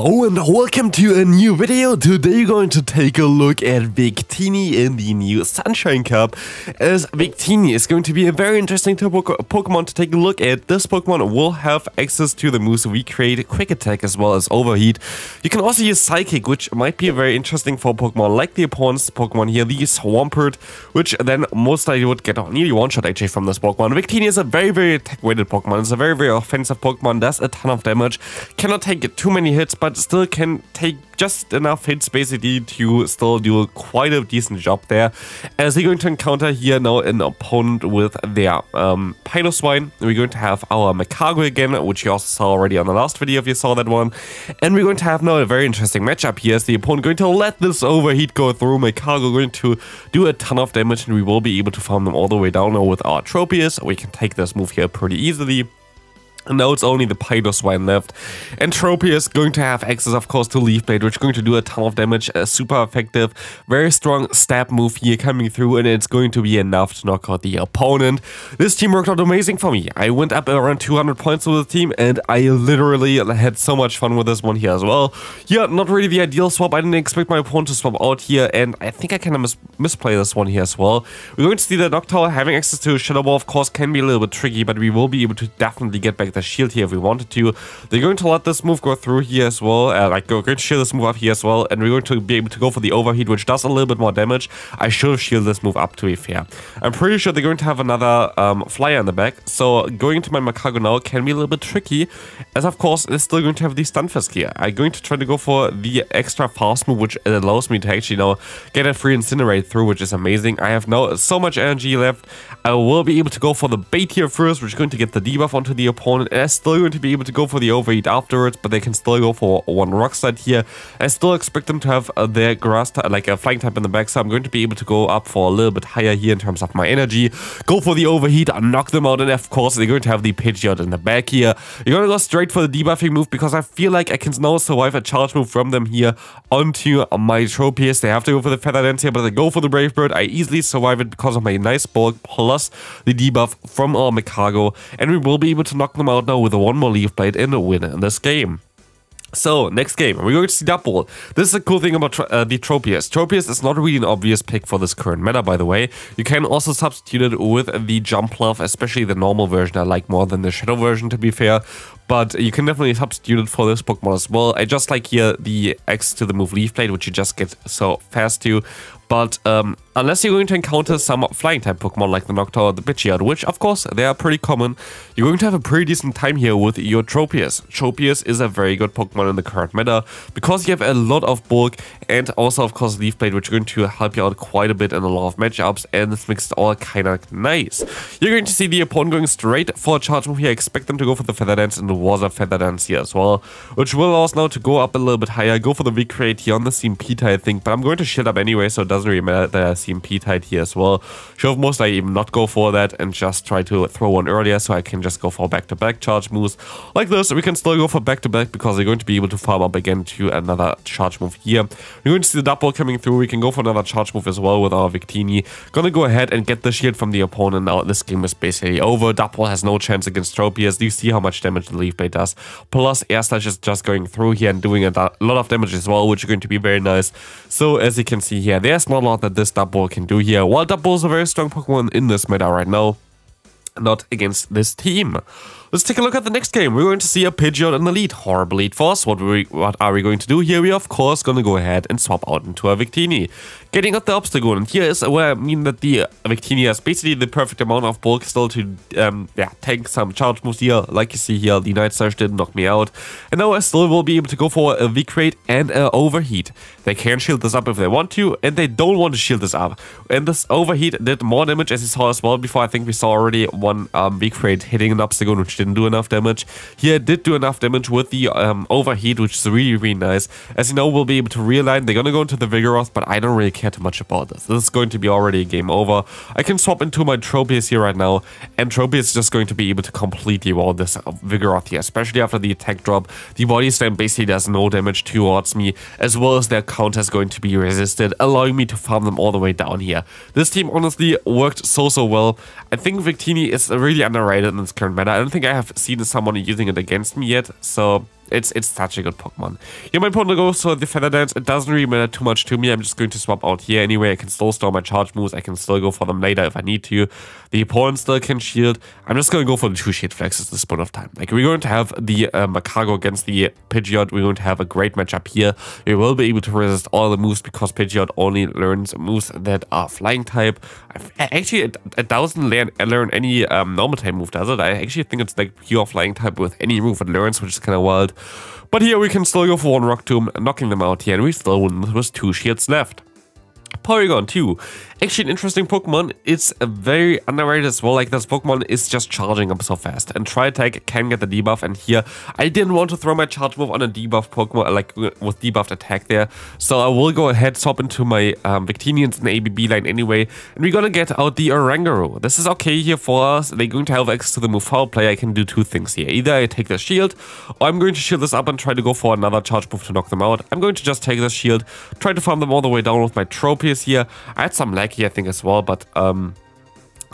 Hello and welcome to a new video. Today we're going to take a look at Victini in the new Sunshine Cup, as Victini is going to be a very interesting Pokemon to take a look at. This Pokemon will have access to the moves we create, Quick Attack as well as Overheat. You can also use Psychic, which might be very interesting for Pokemon like the opponent's Pokemon here, the Swampert, which then most likely would get nearly one-shot actually from this Pokemon. Victini is a very attack-weighted Pokemon. It's a very offensive Pokemon, does a ton of damage, cannot take too many hits, but still can take just enough hits basically to still do quite a decent job there. As we're going to encounter here now an opponent with their Piloswine. We're going to have our Magcargo again, which you also saw already on the last video if you saw that one. And we're going to have now a very interesting matchup here, as the opponent going to let this Overheat go through. Magcargo going to do a ton of damage, and we will be able to farm them all the way down now with our Tropius. We can take this move here pretty easily. And now it's only the Piloswine left. And Tropius going to have access, of course, to Leaf Blade, which is going to do a ton of damage. Super effective, very strong stab move here coming through, and it's going to be enough to knock out the opponent. This team worked out amazing for me. I went up around 200 points with the team, and I literally had so much fun with this one here as well. Yeah, not really the ideal swap. I didn't expect my opponent to swap out here, and I think I kind of misplay this one here as well. We're going to see that Noctowl having access to Shadow Ball, of course, can be a little bit tricky, but we will be able to definitely get back the shield here if we wanted to. They're going to let this move go through here as well, we're going to shield this move up here as well, and we're going to be able to go for the Overheat, which does a little bit more damage. I should have shielded this move up, to be fair. I'm pretty sure they're going to have another flyer in the back, so going to my Magcargo now can be a little bit tricky, as of course it's still going to have the Stunfisk here. I'm going to try to go for the extra fast move, which allows me to actually now get a free Incinerate through, which is amazing. I have now so much energy left. I will be able to go for the bait here first, which is going to get the debuff onto the opponent, and I'm still going to be able to go for the Overheat afterwards, but they can still go for one Rock Slide here. I still expect them to have their grass type, like a flying type in the back, so I'm going to be able to go up for a little bit higher here in terms of my energy. Go for the Overheat, knock them out, and of course they're going to have the Pidgeot in the back here. You're going to go straight for the debuffing move, because I feel like I can now survive a charge move from them here onto my Tropius. They have to go for the Feather Dance here, but they go for the Brave Bird. I easily survive it because of my nice bulk plus the debuff from our Magcargo, and we will be able to knock them out now with one more Leaf Blade and a win in this game. So, next game, we're going to see Double. This is a cool thing about the Tropius. Tropius is not really an obvious pick for this current meta, by the way. You can also substitute it with the Jumpluff, especially the normal version I like more than the Shadow version, to be fair. But you can definitely substitute it for this Pokemon as well. I just like here the X to the move Leaf Blade, which you just get so fast to. But unless you're going to encounter some flying type Pokemon like the Noctowl or the Pidgeot, which of course they are pretty common, you're going to have a pretty decent time here with your Tropius. Tropius is a very good Pokemon in the current meta because you have a lot of bulk and also of course Leaf Blade, which is going to help you out quite a bit in a lot of matchups, and this makes it all kind of nice. You're going to see the opponent going straight for a charge move here. I expect them to go for the Feather Dance, and there was a Feather Dance here as well, which will allow us now to go up a little bit higher, go for the Recreate here on the CMP I think, but I'm going to shield up anyway, so it doesn't really matter that I CMP tied here as well. Should have most likely even not go for that and just try to throw one earlier, so I can just go for back-to-back charge moves like this. We can still go for back-to-back because they're going to be able to farm up again to another charge move here. We're going to see the double coming through. We can go for another charge move as well with our Victini. Gonna go ahead and get the shield from the opponent. Now this game is basically over. Double has no chance against Tropius. Do you see how much damage the Leaf Blade does? Plus Air Slash is just going through here and doing a lot of damage as well, which is going to be very nice. So as you can see here, there's not a lot that this Double can do here. While Double is a very strong Pokemon in this meta right now, not against this team. Let's take a look at the next game. We're going to see a Pidgeot in the lead. Horrible lead Force. What are we going to do here? We are of course going to go ahead and swap out into a Victini. Getting at the Obstagoon, and here is where I mean that the Victini has basically the perfect amount of bulk still to tank some charge moves here. Like you see here, the Night Surge didn't knock me out. And now I still will be able to go for a V-Crate and an Overheat. They can shield this up if they want to, and they don't want to shield this up. And this Overheat did more damage, as you saw as well before. I think we saw already one V-Crate hitting an Obstagoon, which didn't do enough damage. Here it did do enough damage with the Overheat, which is really nice. As you know, we'll be able to realign. They're gonna go into the Vigoroth, but I don't really care too much about this. This is going to be already a game over. I can swap into my Tropius here right now, and Tropius is just going to be able to completely wall this Vigoroth here, especially after the attack drop. The Body Slam basically does no damage towards me, as well as their counter is going to be resisted, allowing me to farm them all the way down here. This team honestly worked so well. I think Victini is really underrated in this current meta. I don't think I have seen someone using it against me yet, so it's such a good Pokemon. Here my opponent goes for the Feather Dance. It doesn't really matter too much to me. I'm just going to swap out here anyway. I can still store my charge moves. I can still go for them later if I need to. The opponent still can shield. I'm just going to go for the 2 shield flexes at this point of time. Like, we're going to have the Magcargo against the Pidgeot. We're going to have a great matchup here. We will be able to resist all the moves because Pidgeot only learns moves that are flying type. Actually, it doesn't learn any normal type move, does it? I actually think it's like pure flying type with any move it learns, which is kind of wild. But here we can still go for 1 Rock Tomb, knocking them out here, and we still win with 2 shields left. Porygon 2. Actually an interesting Pokemon. It's a very underrated as well. Like, this Pokemon is just charging up so fast. And Tri-Attack can get the debuff. And here, I didn't want to throw my charge move on a debuff Pokemon, like with debuffed attack there. So I will go ahead, swap into my Victinians in the ABB line anyway. And we're gonna get out the Oranguru. This is okay here for us. They're going to have access to the move Foul Play. I can do 2 things here. Either I take the shield, or I'm going to shield this up and try to go for another charge move to knock them out. I'm going to just take this shield, try to farm them all the way down with my Tropius here. I had some lag here, I think, as well, but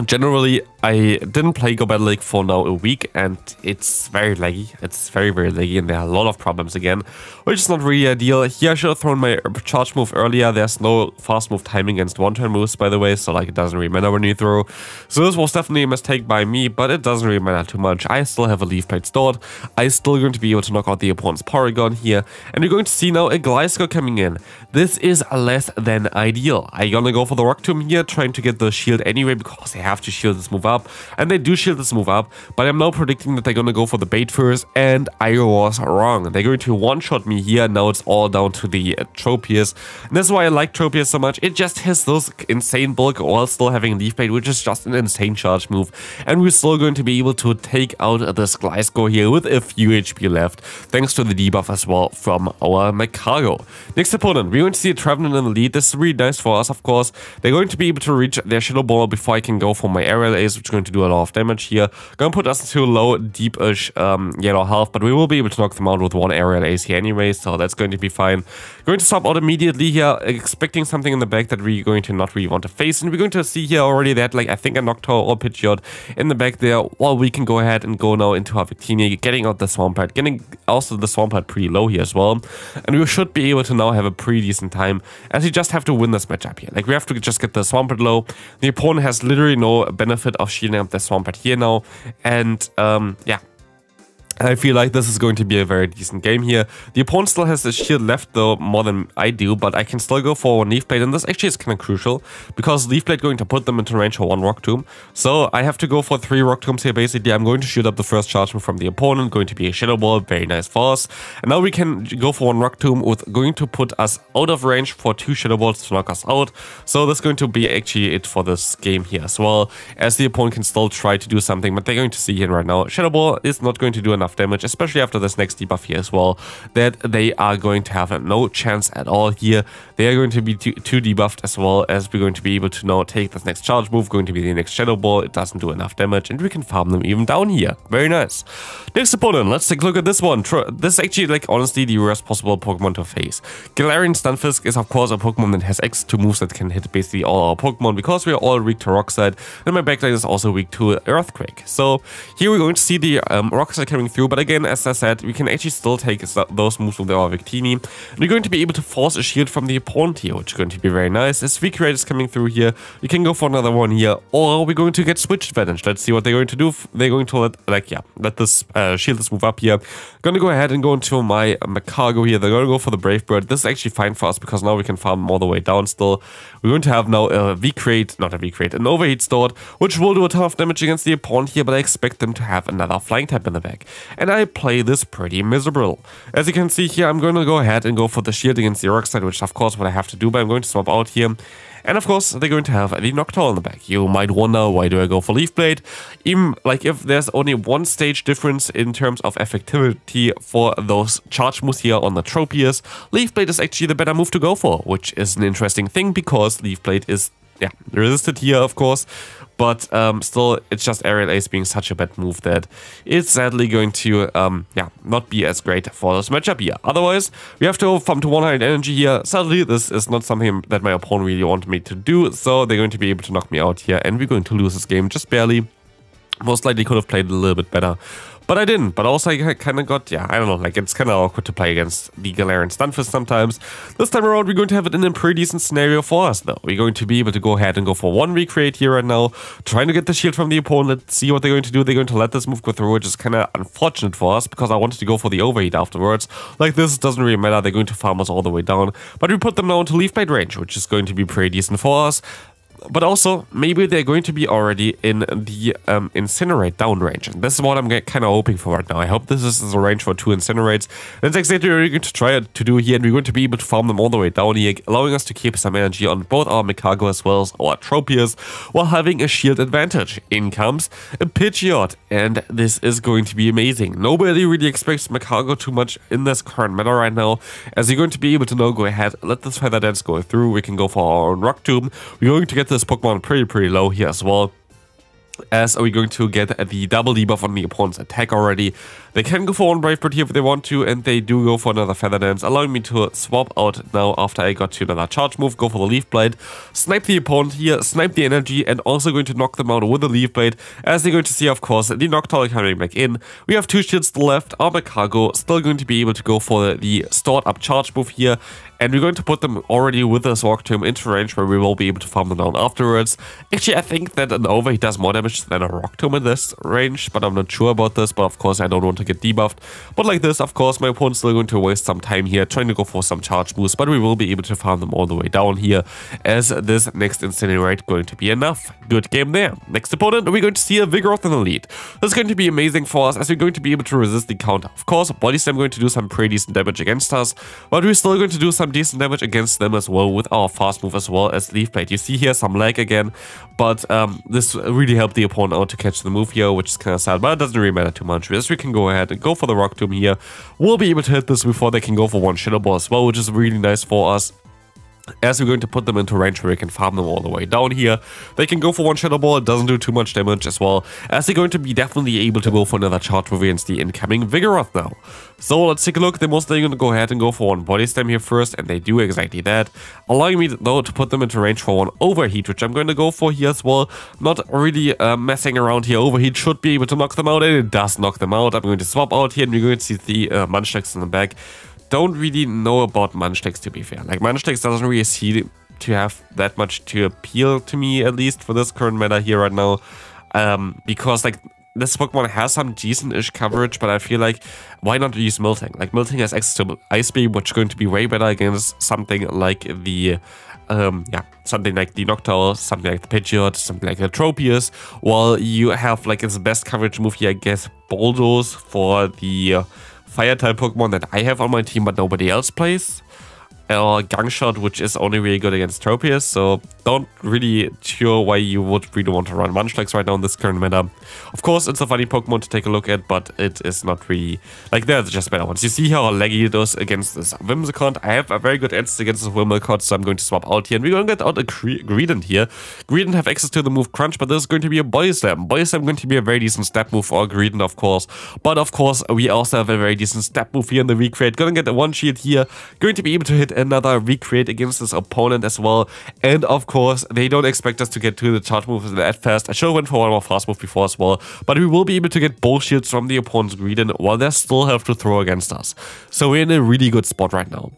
generally, I didn't play Go Battle League for now a week, and it's very laggy. It's very, very laggy, and there are a lot of problems again, which is not really ideal. Here, I should have thrown my charge move earlier. There's no fast move timing against one-turn moves, by the way, so like it doesn't really matter when you throw. So this was definitely a mistake by me, but it doesn't really matter too much. I still have a Leaf Blade stored. I'm still going to be able to knock out the opponent's Porygon here, and you're going to see now a Gliscor coming in. This is less than ideal. I'm gonna go for the Rock Tomb here, trying to get the shield anyway, because they have to shield this move up, and they do shield this move up, but I'm now predicting that they're gonna go for the bait first, and I was wrong. They're going to one-shot me here. Now it's all down to the Tropius, and that's why I like Tropius so much. It just has those insane bulk while still having Leaf Blade, which is just an insane charge move, and we're still going to be able to take out this Gliscor here with a few HP left, thanks to the debuff as well from our Magcargo. Next opponent, we're going to see a Trevenant in the lead. This is really nice for us, of course. They're going to be able to reach their Shadow Ball before I can go for my Aerial Ace, which is going to do a lot of damage here. Gonna put us into low, deep-ish yellow health, but we will be able to knock them out with 1 Aerial Ace here anyway, so that's going to be fine. Going to swap out immediately here, expecting something in the back that we're going to not really want to face, and we're going to see here already that, like, I think a Noctowl or Pidgeot in the back there, while we can go ahead and go now into our Victini, getting out the Swampert, getting also the Swampert pretty low here as well, and we should be able to now have a pretty decent time, as we just have to win this matchup here. Like, we have to just get the Swampert low. The opponent has literally no benefit of shielding up the Swampert here now, and yeah, I feel like this is going to be a very decent game here. The opponent still has the shield left though, more than I do, but I can still go for 1 Leaf Blade, and this actually is kind of crucial, because Leaf Blade going to put them into range for 1 Rock Tomb. So I have to go for 3 Rock Tombs here basically. I'm going to shoot up the first charge move from the opponent, going to be a Shadow Ball, very nice for us. And now we can go for 1 Rock Tomb with going to put us out of range for 2 Shadow Balls to knock us out. So this is going to be actually it for this game here as well, as the opponent can still try to do something, but they're going to see here right now, Shadow Ball is not going to do enough damage, especially after this next debuff here as well, that they are going to have no chance at all here. They are going to be too debuffed, as well as we're going to be able to now take this next charge move, going to be the next Shadow Ball. It doesn't do enough damage, and we can farm them even down here. Very nice. Next opponent, let's take a look at this one. This is actually, like, honestly the worst possible Pokemon to face. Galarian Stunfisk is of course a Pokemon that has access to moves that can hit basically all our Pokemon, because we are all weak to Rock Slide, and my backline is also weak to Earthquake. So here we're going to see the Rock Slide coming through, but again, as I said, we can actually still take those moves with our Victini. And we're going to be able to force a shield from the opponent here, which is going to be very nice. As V-Create is coming through here, we can go for another one here, or we're going to get switch advantage. Let's see what they're going to do. They're going to let this shield this move up here. Gonna go ahead and go into my Magcargo here. They're gonna go for the Brave Bird. This is actually fine for us, because now we can farm them all the way down still. We're going to have now a V-Create, not a V-Create, an Overheat stored, which will do a ton of damage against the opponent here, but I expect them to have another flying type in the back. And I play this pretty miserable. As you can see here, I'm going to go ahead and go for the shield against the Rock Slide, which is of course what I have to do, but I'm going to swap out here. And of course, they're going to have the Noctowl in the back. You might wonder, why do I go for Leaf Blade? Even, like, if there's only 1 stage difference in terms of effectivity for those charge moves here on the Tropius, Leaf Blade is actually the better move to go for, which is an interesting thing, because Leaf Blade is, yeah, resisted here, of course. But still, it's just Aerial Ace being such a bad move that it's sadly going to, yeah, not be as great for this matchup here. Otherwise, we have to farm to 100 energy here. Sadly, this is not something that my opponent really wanted me to do, so they're going to be able to knock me out here, and we're going to lose this game just barely. Most likely could have played a little bit better. But I didn't. But also I kind of got, yeah, I don't know, like it's kind of awkward to play against the Galarian Stunfisk sometimes. This time around we're going to have it in a pretty decent scenario for us though. We're going to be able to go ahead and go for one recreate here right now, trying to get the shield from the opponent, see what they're going to do. They're going to let this move go through, which is kind of unfortunate for us because I wanted to go for the overheat afterwards. Like this doesn't really matter, they're going to farm us all the way down. But we put them now into Leaf Blade range, which is going to be pretty decent for us. But also, maybe they're going to be already in the Incinerate down range. And this is what I'm kind of hoping for right now. I hope this is the range for 2 Incinerates. That's exactly what we're going to try to do here. And we're going to be able to farm them all the way down here, allowing us to keep some energy on both our Magcargo as well as our Tropius, while having a shield advantage. In comes a Pidgeot. And this is going to be amazing. Nobody really expects Magcargo too much in this current meta right now, as you're going to be able to now go ahead, let this Feather Dance go through. We can go for our own Rock Tomb. We're going to get this Pokemon pretty low here as well, as are we going to get the double debuff on the opponent's attack already. They can go for one Brave Bird here if they want to, and they do go for another Feather Dance, allowing me to swap out now after I got to another charge move, go for the Leaf Blade, snipe the opponent here, snipe the energy, and also going to knock them out with the Leaf Blade, as they're going to see, of course, the Noctowl coming back in. We have 2 shields still left, our Magcargo still going to be able to go for the stored up charge move here, and we're going to put them already with this Rock Tomb into range where we will be able to farm them down afterwards. Actually, I think that an overheat does more damage than a Rock Tomb in this range, but I'm not sure about this, but of course I don't want to get debuffed. But like this, of course, my opponent's still going to waste some time here trying to go for some charge moves, but we will be able to farm them all the way down here, as this next Incinerate going to be enough. Good game there. Next opponent, we're going to see a Vigoroth in the lead. This is going to be amazing for us, as we're going to be able to resist the counter. Of course, Body Slam going to do some pretty decent damage against us, but we're still going to do some decent damage against them as well with our fast move as well as Leaf Blade. You see here some lag again, but this really helped the opponent out to catch the move here, which is kind of sad, but it doesn't really matter too much, as we can go ahead and go for the Rock Tomb here. We'll be able to hit this before they can go for one Shadow Ball as well, which is really nice for us, as we're going to put them into range where we can farm them all the way down here. They can go for one Shadow Ball, it doesn't do too much damage as well, as they're going to be definitely able to go for another charge move against the incoming Vigoroth now. So let's take a look. They're most likely going to go ahead and go for one Body Slam here first, and they do exactly that, allowing me though to put them into range for one Overheat, which I'm going to go for here as well. Not really messing around here. Overheat should be able to knock them out, and it does knock them out. I'm going to swap out here, and we're going to see the Munchlax in the back. Don't really know about Munchlax, to be fair. Like, Munchlax doesn't really seem to have that much to appeal to me, at least for this current meta here right now, because like this Pokemon has some decent-ish coverage, but I feel like why not use Miltank? Like, Miltank has access to Ice Beam, which is going to be way better against something like the something like the Noctowl, something like the Pidgeot, something like the Tropius, while you have like its best coverage move here, I guess, Bulldoze for the Fire-type Pokemon that I have on my team but nobody else plays, or Gangshot, which is only really good against Tropius, so don't really sure why you would really want to run Munchlax right now in this current meta. Of course, it's a funny Pokemon to take a look at, but it is not really, like, there's just better ones. You see how laggy it is against this Whimsicott. I have a very good answer against this Whimsicott, so I'm going to swap out here, and we're going to get out a Greedent here. Greedent have access to the move Crunch, but this is going to be a Body Slam. Body Slam going to be a very decent step move for Greedent, of course, but of course, we also have a very decent step move here in the Recreate. Gonna get a one shield here, going to be able to hit another Recreate against this opponent as well, and of course they don't expect us to get to the charge moves that fast. I should have went for one more fast move before as well, but we will be able to get both shields from the opponent's Greedent while they still have to throw against us. So we're in a really good spot right now.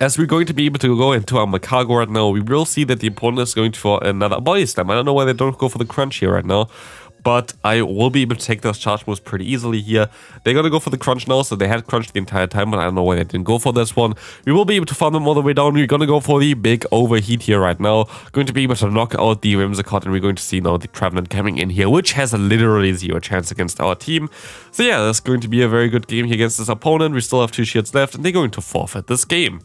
As we're going to be able to go into our Magcargo right now, we will see that the opponent is going for another Body Slam. I don't know why they don't go for the Crunch here right now, but I will be able to take those charge moves pretty easily here. They're going to go for the Crunch now, so they had Crunch the entire time, but I don't know why they didn't go for this one. We will be able to farm them all the way down. We're going to go for the big Overheat here right now. Going to be able to knock out the Whimsicott, and we're going to see now the Trevenant coming in here, which has a literally 0 chance against our team. So yeah, that's going to be a very good game here against this opponent. We still have 2 shields left, and they're going to forfeit this game.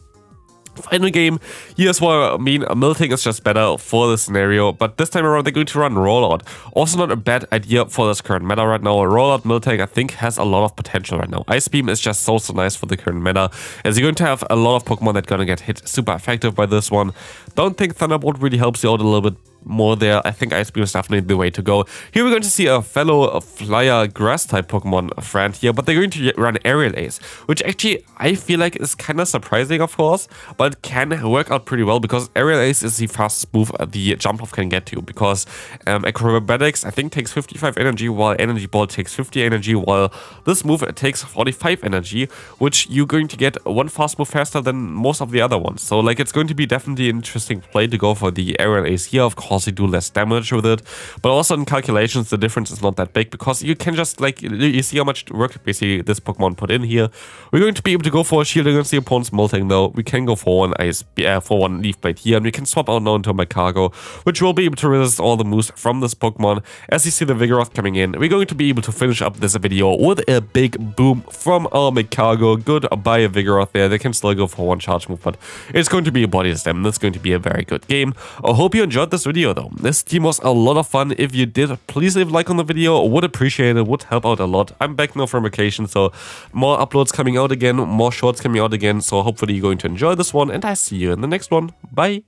Final game, here's what I mean, Miltank is just better for the scenario, but this time around they're going to run Rollout. Also not a bad idea for this current meta right now. Rollout Miltank I think has a lot of potential right now. Ice Beam is just so nice for the current meta, as you're going to have a lot of Pokemon that are going to get hit super effective by this one. Don't think Thunderbolt really helps you out a little bit more there. I think Ice Beam is definitely the way to go. Here we're going to see a fellow Flyer Grass-type Pokemon friend here, but they're going to run Aerial Ace, which actually I feel like is kind of surprising, of course, but can work out pretty well because Aerial Ace is the fastest move the Jump Off can get to, because Acrobatics I think takes 55 energy, while Energy Ball takes 50 energy, while this move takes 45 energy, which you're going to get one fast move faster than most of the other ones. So like it's going to be definitely an interesting play to go for the Aerial Ace here. Of course you do less damage with it, but also in calculations the difference is not that big, because you can just like, you see how much work basically this Pokemon put in here. We're going to be able to go for a shield against the opponent's Molting though. We can go for one Leaf Blade here, and we can swap out now into Magcargo, which will be able to resist all the moves from this Pokemon. As you see the Vigoroth coming in, we're going to be able to finish up this video with a big boom from our Magcargo. Goodbye Vigoroth there. They can still go for one charge move, but it's going to be a body slam. That's going to be a very good game. I hope you enjoyed this video though. This team was a lot of fun. If you did, please leave a like on the video. Would appreciate it, would help out a lot. I'm back now from vacation, so more uploads coming out again, more shorts coming out again, so hopefully you're going to enjoy this one, and I see you in the next one. Bye!